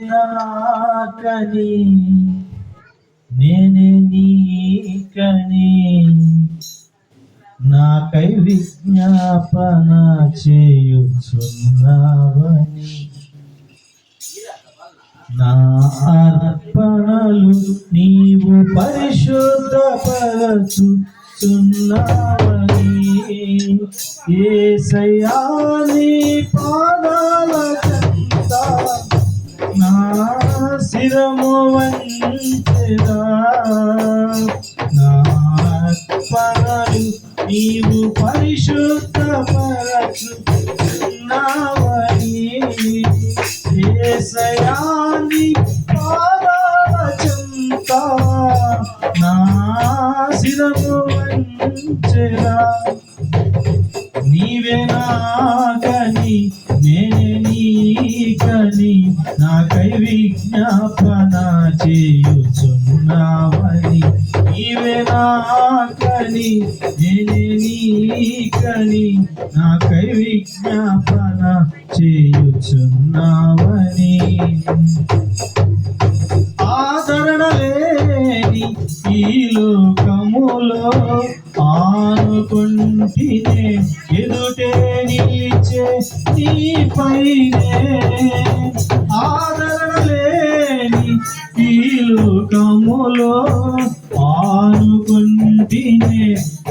నాకని నేనే నీకని నాకై విజ్ఞాపన చేయుచున్నావని నా అర్పణలు నీవు పరిశుద్ధపరచుచున్నావని యేసయ్యా నీ పాదాల చెంత నా శిరము వంచెదా నా అర్పణలు నీవు పరిశుద్ధపరచుచున్నావని యేసయ్యా నీ పాదాల చెంత నా శిరము వంచెదా నీవే నాకని నేనే నీకని నాకై విజ్ఞాపన చేయుచున్నావని నీవే నాకని నేనే నీకని నాకై విజ్ఞాపన చేయుచున్నావని ఆదరణ లేని ఈ లోకములో ఆనుకుంటినే ఎదుటే నిలిచే నీపైనే ఆదరణ లేని ఈ లోకములో ఆనుకుంటినే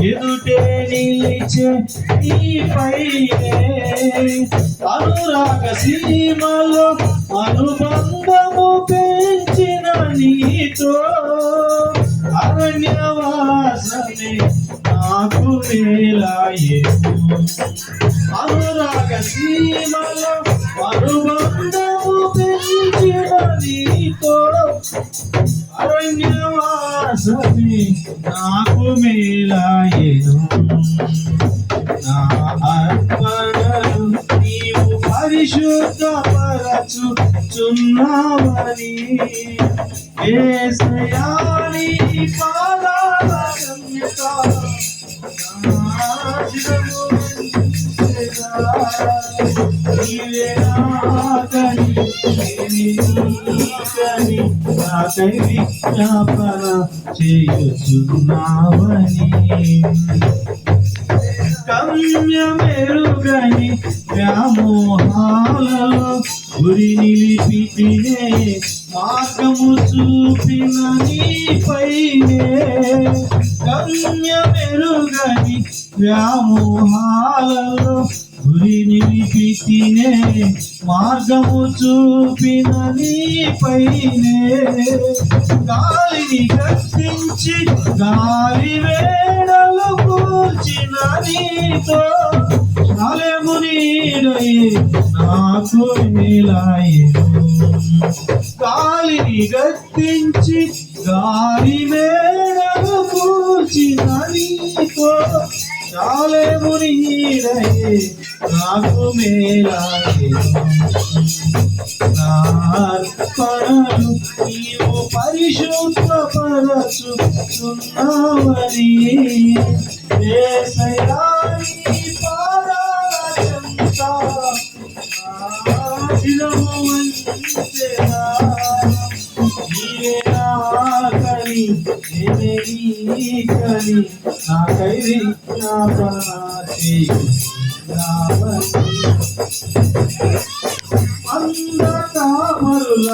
ఎదుటే నిలిచే నీపైనే అనురాగ సీమలో అనుబంధము పెంచిన నీతో అరణ్యవాసమే నాకు వేలాయేను అనురాగ సీమలో అనుబంధము పెంచిన నీతో అరణ్యవాసమే నాకు మేలాయేను నా అర్పణలు నీవు పరిశుద్ధపరచుచున్నావని యేసయ్యా నీ పాదాల చెంత నా శిరము వంచెదా నీవే నాకని నేనే నీకని నాకై విజ్ఞాపన చేయుచున్నావని గమ్యమెరుగని వ్యామోహాలలో గురి నిలిపితినే మార్గము చూపిన నీపైనే గమ్యమెరుగని వ్యామోహాలలో గురి నిలిపితినే మార్గము చూపిన నీపైనే గాలిని గర్తించి గాలి వేడలు కూల్చిన నీతో కాలము నీడై నాకు మేలాయేను గాలిని గర్తించి గాలి వేడలు కూల్చిన నీతో కాలము నీడై నాకు మేలాయేను నా అర్పణలు నీవు పరిశుద్ధపరచుచున్నావని యేసయ్యా నీ పాదాల చెంత నా శిరము వంచెదా నీవే నాకని నేనే నీకని నాకై విజ్ఞాపన చేయుచున్నావని అందతామరుల